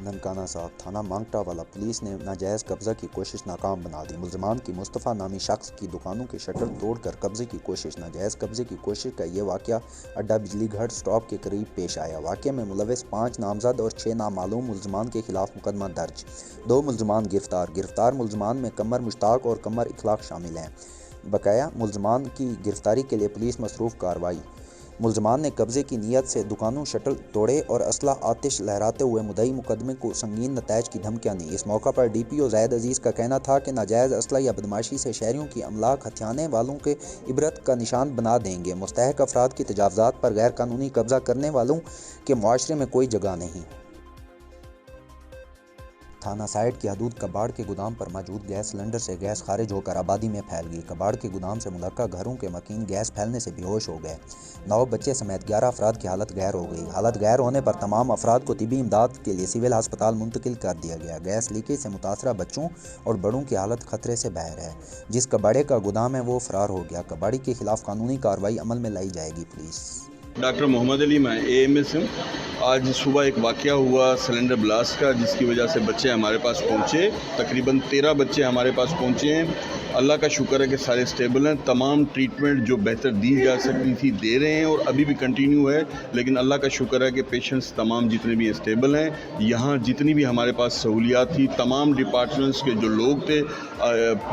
ننکانہ صاحب تھانہ مانگٹا والا پولیس نے ناجائز قبضہ کی کوشش ناکام بنا دی۔ ملزمان کی مصطفیٰ نامی شخص کی دکانوں کے شٹر توڑ کر قبضے کی کوشش۔ ناجائز قبضے کی کوشش کا یہ واقعہ اڈا بجلی گھاٹ سٹاپ کے قریب پیش آیا۔ واقعے میں ملوث 5 نامزد اور 6 نامعلوم ملزمان کے خلاف مقدمہ درج۔ 2 ملزمان گرفتار ملزمان میں قمر مشتاق اور قمر اخلاق شامل ہیں۔ بقیہ ملزمان کی گرفتاری کے لیے پولیس مصروف کارروائی۔ ملزمان نے قبضے کی نیت سے دکانوں شٹر توڑے اور اسلحہ آتش لہراتے ہوئے مدعی مقدمے کو سنگین نتائج کی دھمکیاں دیں۔ اس موقع پر ڈی پی او زاہد عزیز کا کہنا تھا کہ ناجائز اسلحہ یا بدماشی سے شہریوں کی املاک ہتھیانے والوں کے عبرت کا نشان بنا دیں گے۔ مستحق افراد کی تجاوزات پر غیر قانونی قبضہ کرنے والوں کے معاشرے میں کوئی جگہ نہیں۔ تھانہ سائٹ کی حدود کباڑ کے گودام پر موجود گیس سلنڈر سے گیس خارج ہو کر آبادی میں پھیل گئی۔ کباڑ کے گودام سے ملکہ گھروں کے مکین گیس پھیلنے سے بے ہوش ہو گئے۔ 9 بچے سمیت 11 افراد کی حالت غیر ہو گئی۔ حالت غیر ہونے پر تمام افراد کو طبی امداد کے لیے سول ہسپتال منتقل کر دیا گیا۔ گیس لیکیج سے متاثرہ بچوں اور بڑوں کی حالت خطرے سے باہر ہے۔ جس کباڑے کا گودام ہے وہ فرار ہو گیا۔ کباڑی کے خلاف قانونی کارروائی عمل میں لائی جائے گی۔ پولیس ڈاکٹر محمد علی، میں AMS ہوں۔ آج صبح ایک واقعہ ہوا سلنڈر بلاسٹ کا، جس کی وجہ سے بچے ہمارے پاس پہنچے۔ تقریباً 13 بچے ہمارے پاس پہنچے ہیں۔ اللہ کا شکر ہے کہ سارے سٹیبل ہیں۔ تمام ٹریٹمنٹ جو بہتر دی جا سکتی تھی دے رہے ہیں اور ابھی بھی کنٹینیو ہے، لیکن اللہ کا شکر ہے کہ پیشنٹس تمام جتنے بھی اسٹیبل ہیں۔ یہاں جتنی بھی ہمارے پاس سہولیات تھی، تمام ڈپارٹمنٹس کے جو لوگ تھے،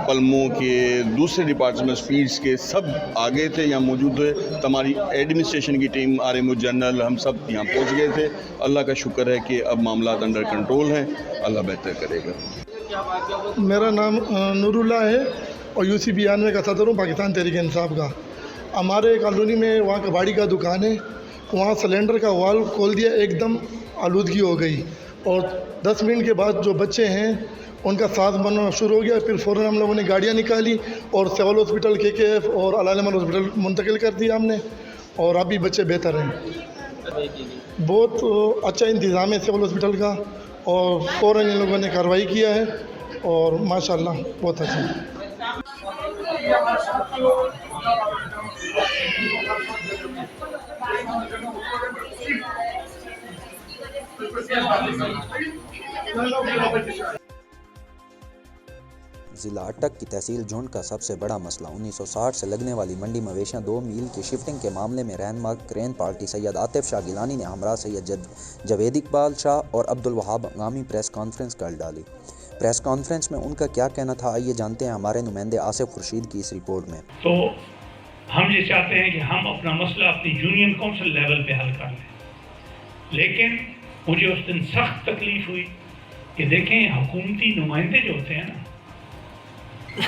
پلموں کے، دوسرے ڈپارٹمنٹس، فیڈس کے، سب آگے تھے، یہاں موجود تھے۔ ہماری ایڈمنسٹریشن کی ٹیم، RMO جنرل، ہم سب یہاں پہنچ گئے تھے۔ اللہ کا شکر ہے کہ اب معاملات انڈر کنٹرول ہیں۔ اللہ بہتر کرے گا۔ میرا نام نور اللہ ہے اور UC92 کا صدر ہوں، پاکستان تحریک انصاف کا۔ ہمارے کالونی میں وہاں کباڑی کا دکان ہے، وہاں سلنڈر کا والو کھول دیا، ایک دم آلودگی ہو گئی اور 10 منٹ کے بعد جو بچے ہیں ان کا سانس بننا شروع ہو گیا۔ پھر فوراً ہم لوگوں نے گاڑیاں نکالی اور سول ہاسپٹل KKF اور العلمل ہاسپٹل منتقل کر دیا ہم نے، اور ابھی بچے بہتر ہیں۔ بہت اچھا انتظام ہے سول ہاسپٹل کا اور فوراً ان لوگوں نے کارروائی کیا ہے اور ماشاءاللہ بہت اچھا ہے۔ ضلع اٹک کی تحصیل جھنڈ کا سب سے بڑا مسئلہ 1960 سے لگنے والی منڈی مویشیاں 2 میل کی شفٹنگ کے معاملے میں رہنما کرین پارٹی سید عاطف شاہ گیلانی نے ہمراہ سید جاوید اقبال شاہ اور عبدالوہاب ہنگامی پریس کانفرنس کر ڈالی۔ پریس کانفرنس میں ان کا کیا کہنا تھا، آئیے جانتے ہیں ہمارے نمائندے آصف خورشید کی اس رپورٹ میں۔ تو ہم یہ چاہتے ہیں کہ ہم اپنا مسئلہ اپنی یونین کونسل لیول پہ حل کر لیں، لیکن مجھے اس دن سخت تکلیف ہوئی کہ دیکھیں حکومتی نمائندے جو ہوتے ہیں نا،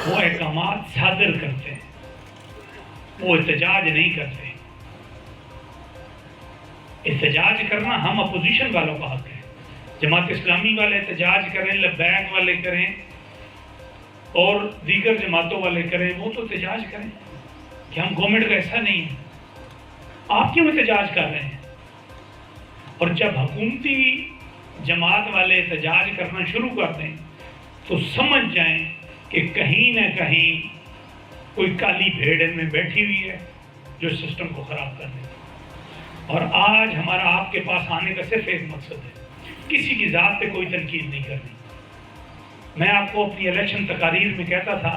وہ احکامات صادر کرتے ہیں، وہ احتجاج نہیں کرتے۔ احتجاج کرنا ہم اپوزیشن والوں کا حق ہے۔ جماعت اسلامی والے احتجاج کریں، لبیک والے کریں اور دیگر جماعتوں والے کریں، وہ تو احتجاج کریں کہ ہم گورنمنٹ کا ایسا نہیں ہے۔ آپ کیوں احتجاج کر رہے ہیں؟ اور جب حکومتی جماعت والے احتجاج کرنا شروع کر دیں تو سمجھ جائیں کہ کہیں نہ کہیں کوئی کالی بھیڑ ان میں بیٹھی ہوئی ہے جو سسٹم کو خراب کر دے۔ اور آج ہمارا آپ کے پاس آنے کا صرف ایک مقصد ہے، کسی کی ذات پہ کوئی تنقید نہیں کرنی۔ میں آپ کو اپنی الیکشن تقاریر میں کہتا تھا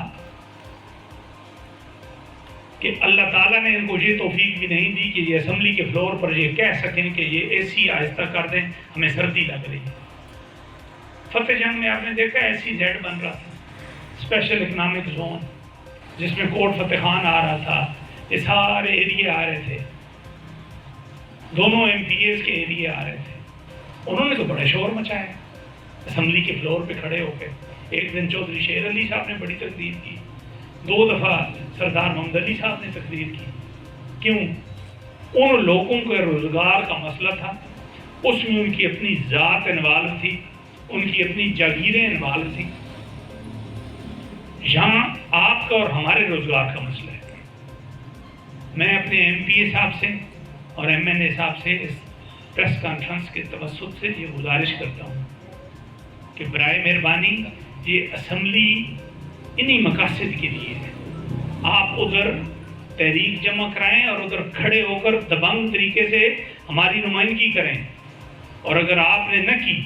کہ اللہ تعالیٰ نے ان کو یہ توفیق بھی نہیں دی کہ یہ اسمبلی کے فلور پر یہ کہہ سکیں کہ یہ AC آہستہ کر دیں، ہمیں سردی لگ رہی ہے۔ فتح جنگ میں آپ نے دیکھا SEZ بن رہا تھا، اسپیشل اکنامک زون، جس میں کوٹ فتح خان آ رہا تھا، یہ سارے ایریے آ رہے تھے، دونوں MPAs کے ایریے آ رہے تھے۔ انہوں نے تو بڑا شور مچایا اسمبلی کے فلور پہ کھڑے ہو کے۔ ایک دن چودھری شیر علی صاحب نے بڑی تقریر کی، 2 دفعہ سردار محمد علی صاحب نے تقریر کی۔ کیوں؟ ان لوگوں کے روزگار کا مسئلہ تھا، اس میں ان کی اپنی ذات انوالو تھی، ان کی اپنی جاگیریں انوالو تھی۔ یہاں آپ کا اور ہمارے روزگار کا مسئلہ ہے۔ میں اپنے MPA صاحب سے اور MNA صاحب سے اس پریس کانفرنس کے توسط سے یہ گزارش کرتا ہوں کہ برائے مہربانی یہ اسمبلی انہی مقاصد کے لیے ہے۔ آپ ادھر تحریک جمع کرائیں اور ادھر کھڑے ہو کر دبنگ طریقے سے ہماری نمائندگی کریں، اور اگر آپ نے نہ کی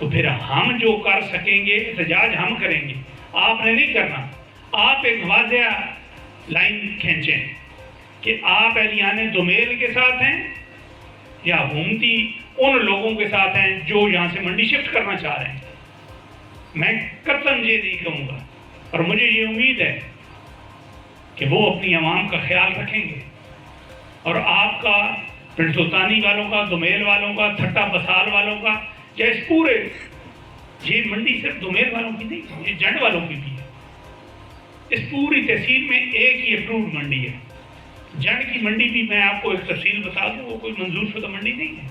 تو پھر ہم جو کر سکیں گے احتجاج ہم کریں گے، آپ نے نہیں کرنا۔ آپ ایک واضح لائن کھینچیں کہ آپ اہلیان دومیل کے ساتھ ہیں یا حکومتی ان لوگوں کے ساتھ ہیں جو یہاں سے منڈی شفٹ کرنا چاہ رہے ہیں۔ میں قطعاً یہ نہیں کہوں گا، اور مجھے یہ امید ہے کہ وہ اپنی عوام کا خیال رکھیں گے، اور آپ کا پنڈ سلطانی والوں کا، دومیل والوں کا، تھٹا بسال والوں کا، یا اس پورے، یہ منڈی صرف دومیل والوں کی نہیں، یہ جنڈ والوں کی بھی ہے۔ اس پوری تحصیل میں ایک ہی اپروڈ منڈی ہے۔ جنڈ کی منڈی بھی میں آپ کو ایک تفصیل بتا دوں، وہ کوئی منظور شدہ منڈی نہیں ہے،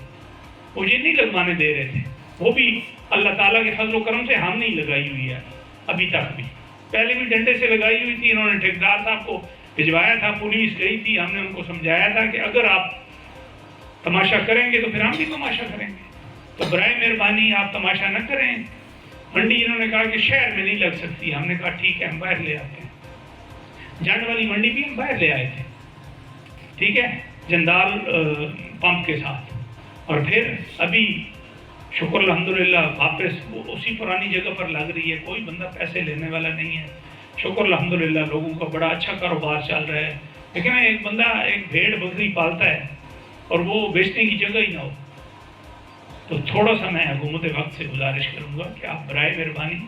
وہ یہ نہیں لگوانے دے رہے تھے، وہ بھی اللہ تعالیٰ کے فضل و کرم سے ہم نہیں لگائی ہوئی ہے ابھی تک بھی۔ پہلے بھی ڈنڈے سے لگائی ہوئی تھی، انہوں نے ٹھیکیدار صاحب کو بھجوایا تھا، پولیس گئی تھی، ہم نے ان کو سمجھایا تھا کہ اگر آپ تماشا کریں گے تو پھر ہم بھی تماشا کریں گے، تو برائے مہربانی آپ تماشا نہ کریں۔ منڈی انہوں نے کہا کہ شہر میں نہیں لگ سکتی، ہم نے کہا ٹھیک ہے ہم باہر لے آتے ہیں۔ جنڈ والی منڈی بھی ہم باہر لے آئے تھے، ٹھیک ہے، جندال پمپ کے ساتھ، اور پھر ابھی شکر الحمدللہ واپس اسی پرانی جگہ پر لگ رہی ہے، کوئی بندہ پیسے لینے والا نہیں ہے، شکر الحمدللہ لوگوں کا بڑا اچھا کاروبار چل رہا ہے۔ لیکن ایک بندہ ایک بھیڑ بکری پالتا ہے اور وہ بیچنے کی جگہ ہی نہ ہو، تو تھوڑا سا میں حکومت وقت سے گزارش کروں گا کہ آپ برائے مہربانی،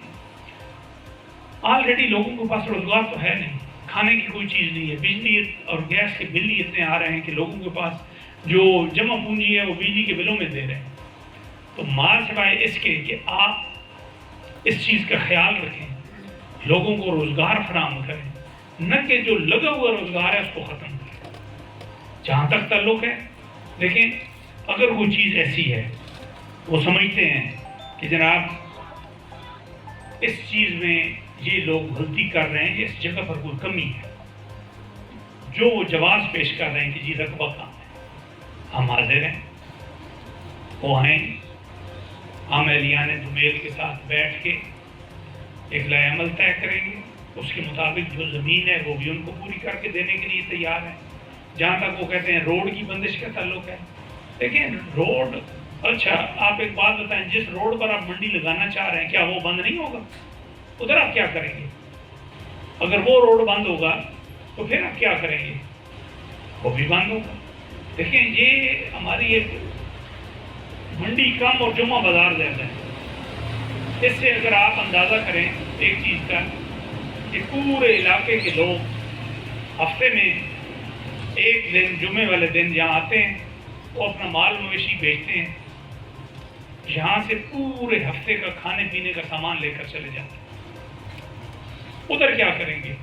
آلریڈی لوگوں کے پاس روزگار تو ہے نہیں، کھانے کی کوئی چیز نہیں ہے، بجلی اور گیس کے بل ہی اتنے آ رہے ہیں کہ لوگوں کے پاس جو جمع پونجی ہے وہ بجلی کے بلوں میں دے رہے ہیں۔ تو مال سوائے اس کے کہ آپ اس چیز کا خیال رکھیں، لوگوں کو روزگار فراہم کریں، نہ کہ جو لگا ہوا روزگار ہے اس کو ختم کریں۔ جہاں تک تعلق ہے، دیکھیں اگر وہ چیز ایسی ہے، وہ سمجھتے ہیں کہ جناب اس چیز میں یہ لوگ غلطی کر رہے ہیں، اس جگہ پر کوئی کمی ہے، جو وہ جواز پیش کر رہے ہیں کہ جی رقبہ کام ہے، ہم حاضر ہیں، وہ آئیں، ہم اہلیان دومیل کے ساتھ بیٹھ کے ایک لائحہ عمل طے کریں گے، اس کے مطابق جو زمین ہے وہ بھی ان کو پوری کر کے دینے کے لیے تیار ہے۔ جہاں تک وہ کہتے ہیں روڈ کی بندش کا تعلق ہے، لیکن روڈ، اچھا آپ ایک بات بتائیں، جس روڈ پر آپ منڈی لگانا چاہ رہے ہیں کیا وہ بند نہیں ہوگا؟ ادھر آپ کیا کریں گے؟ اگر وہ روڈ بند ہوگا تو پھر آپ کیا کریں گے؟ وہ بھی بند ہوگا۔ دیکھیں یہ ہماری ایک منڈی کم اور جمعہ بازار زیادہ ہے۔ اس سے اگر آپ اندازہ کریں ایک چیز کا کہ پورے علاقے کے لوگ ہفتے میں ایک دن جمعے والے دن یہاں آتے ہیں، وہ اپنا مال مویشی بیچتے ہیں، یہاں سے پورے ہفتے کا کھانے پینے کا سامان لے کر چلے جاتے ہیں۔ ادھر کیا کریں گے؟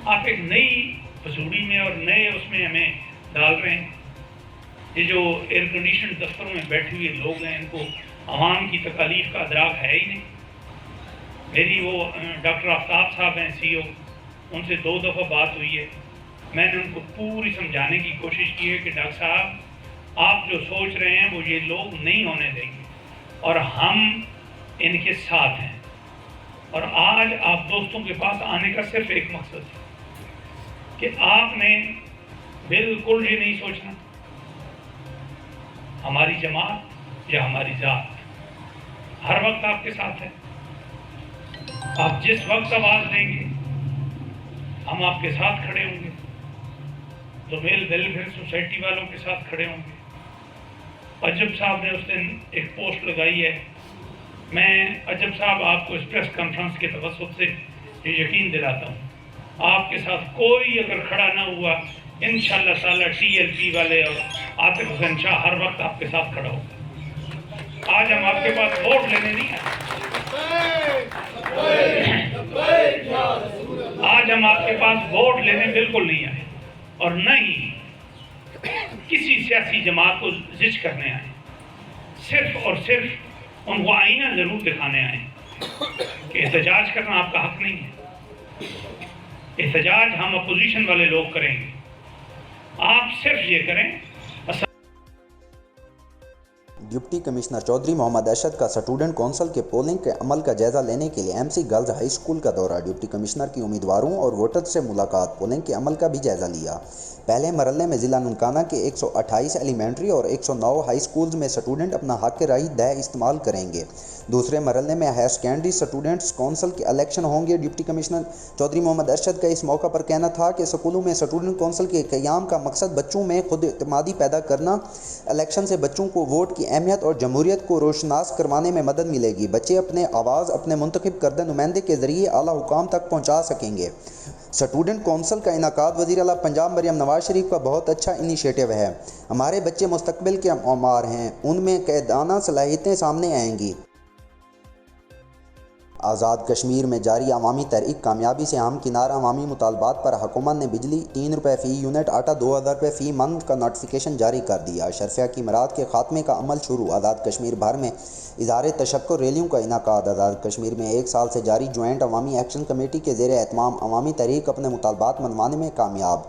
آپ ایک نئی فضوڑی میں اور نئے اس میں ہمیں ڈال رہے ہیں۔ یہ جو ایئر کنڈیشن دفتروں میں بیٹھے ہوئے لوگ ہیں، ان کو عوام کی تکالیف کا ادراک ہے ہی نہیں۔ میری وہ ڈاکٹر آفتاب صاحب ہیں سی او، ان سے 2 دفعہ بات ہوئی ہے، میں نے ان کو پوری سمجھانے کی کوشش کی ہے کہ ڈاکٹر صاحب آپ جو سوچ رہے ہیں وہ یہ لوگ نہیں ہونے دیں گے، اور ہم ان کے ساتھ ہیں۔ اور آج آپ دوستوں کے پاس آنے کا صرف ایک مقصد ہے کہ آپ نے بالکل یہ نہیں سوچنا ہماری جماعت یا ہماری ذات ہر وقت آپ کے ساتھ ہے۔ آپ جس وقت آواز دیں گے ہم آپ کے ساتھ کھڑے ہوں گے، دومیل ویلفیئر سوسائٹی والوں کے ساتھ کھڑے ہوں گے۔ اجب صاحب نے اس دن ایک پوسٹ لگائی ہے، میں اجب صاحب آپ کو اس پریس کانفرنس کے توسط سے یہ یقین دلاتا ہوں، آپ کے ساتھ کوئی اگر کھڑا نہ ہوا، انشاءاللہ تعالی ٹی ایل پی والے اور عاطف حسین شاہ ہر وقت آپ کے ساتھ کھڑا ہوگا۔ آج ہم آپ کے پاس ووٹ لینے نہیں آئے، آج ہم آپ کے پاس ووٹ لینے بالکل نہیں آئے، اور نہ ہی کسی سیاسی جماعت کو زج کرنے آئے، صرف اور صرف ان کو آئینہ ضرور دکھانے آئے کہ احتجاج کرنا آپ کا حق نہیں ہے، احتجاج ہم اپوزیشن والے لوگ کریں گے، آپ صرف یہ کریں۔ ڈپٹی کمشنر چودھری محمد ارشد کا اسٹوڈنٹ کونسل کے پولنگ کے عمل کا جائزہ لینے کے لیے MC گرلز ہائی اسکول کا دورہ۔ ڈپٹی کمشنر کی امیدواروں اور ووٹرز سے ملاقات، پولنگ کے عمل کا بھی جائزہ لیا۔ پہلے مرحلے میں ضلع ننکانہ کے 128 ایلیمنٹری اور 109 ہائی اسکولز میں اسٹوڈنٹ اپنا حق رائے دہی استعمال کریں گے۔ دوسرے مرحلے میں ہائر سیکنڈری اسٹوڈنٹس کونسل کے الیکشن ہوں گے۔ ڈپٹی کمشنر چودھری محمد ارشد کا اس موقع پر کہنا تھا کہ اسکولوں میں اسٹوڈنٹ کونسل کے قیام کا مقصد بچوں میں خود اعتمادی پیدا کرنا، الیکشن سے بچوں کو ووٹ کی اہمیت اور جمہوریت کو روشناس کروانے میں مدد ملے گی۔ بچے اپنے آواز اپنے منتخب کردہ نمائندے کے ذریعے اعلیٰ حکام تک پہنچا سکیں گے۔ اسٹوڈنٹ کونسل کا انعقاد وزیر اعلیٰ پنجاب مریم نواز شریف کا بہت اچھا انیشیٹو ہے۔ ہمارے بچے مستقبل کے معمار ہیں، ان میں قائدانہ صلاحیتیں سامنے آئیں گی۔ آزاد کشمیر میں جاری عوامی تحریک کامیابی سے ہمکنار عوامی مطالبات پر حکومت نے بجلی 3 روپے فی یونٹ، آٹا 2000 روپے فی من کا نوٹیفیکیشن جاری کر دیا۔ اشرفیہ کی امراض کے خاتمے کا عمل شروع۔ آزاد کشمیر بھر میں اظہار تشکر ریلیوں کا انعقاد۔ آزاد کشمیر میں 1 سال سے جاری جوائنٹ عوامی ایکشن کمیٹی کے زیر اہتمام عوامی تحریک اپنے مطالبات منوانے میں کامیاب۔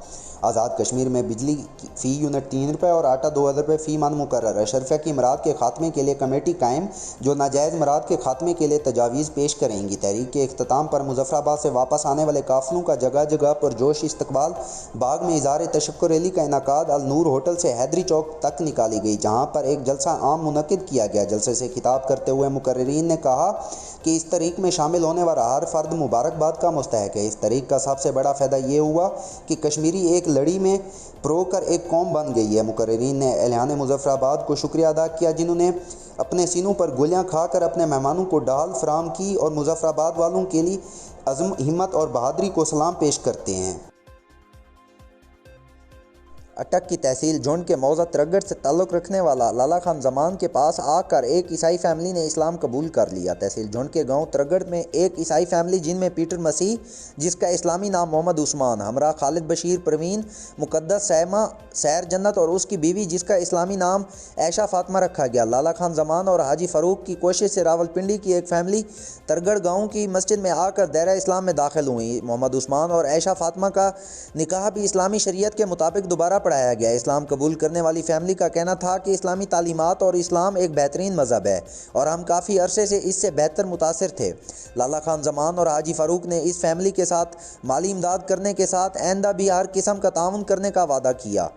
آزاد کشمیر میں بجلی فی یونٹ 3 روپے اور آٹا 2000 روپے فی من مقرر۔ اشرفیہ کی امراض کے خاتمے کے لیے کمیٹی قائم، جو ناجائز امراض کے خاتمے کے لیے تجاویز پیش کریں گی۔ تحریک کے اختتام پر مظفر آباد سے واپس آنے والے قافلوں کا جگہ جگہ پرجوش استقبال۔ باغ میں اظہار تشکر ریلی کا انعقاد النور ہوٹل سے حیدری چوک تک نکالی گئی، جہاں پر ایک جلسہ عام منعقد کیا گیا۔ جلسے سے خطاب کرتے ہوئے مقررین نے کہا کہ اس تحریک میں شامل ہونے والا ہر فرد مبارکباد کا مستحق ہے۔ اس تحریک کا سب سے بڑا فائدہ یہ ہوا کہ کشمیری ایک لڑی میں پرو کر ایک قوم بن گئی ہے۔ مقررین نے اہلِ مظفر آباد کو شکریہ ادا کیا، جنہوں نے اپنے سینوں پر گولیاں کھا کر اپنے مہمانوں کو ڈھال فراہم کی، اور مظفر آباد والوں کے لیے عزم، ہمت اور بہادری کو سلام پیش کرتے ہیں۔ اٹک کی تحصیل جھنڈ کے موضع ترگڑ سے تعلق رکھنے والا لالا خان زمان کے پاس آ کر ایک عیسائی فیملی نے اسلام قبول کر لیا۔ تحصیل جھنڈ کے گاؤں ترگڑ میں ایک عیسائی فیملی، جن میں پیٹر مسیح، جس کا اسلامی نام محمد عثمان، ہمراہ خالد بشیر پروین، مقدس سیمہ سیر جنت اور اس کی بیوی جس کا اسلامی نام عائشہ فاطمہ رکھا گیا۔ لالا خان زمان اور حاجی فاروق کی کوشش سے راولپنڈی کی ایک فیملی ترگڑ گاؤں کی مسجد میں آ کر دائرہ اسلام میں داخل ہوئی۔ محمد عثمان اور عائشہ فاطمہ کا نکاح بھی اسلامی شریعت کے مطابق دوبارہ پڑھایا گیا۔ اسلام قبول کرنے والی فیملی کا کہنا تھا کہ اسلامی تعلیمات اور اسلام ایک بہترین مذہب ہے، اور ہم کافی عرصے سے اس سے بہتر متاثر تھے۔ لالا خان زمان اور حاجی فاروق نے اس فیملی کے ساتھ مالی امداد کرنے کے ساتھ آئندہ بھی ہر قسم کا تعاون کرنے کا وعدہ کیا۔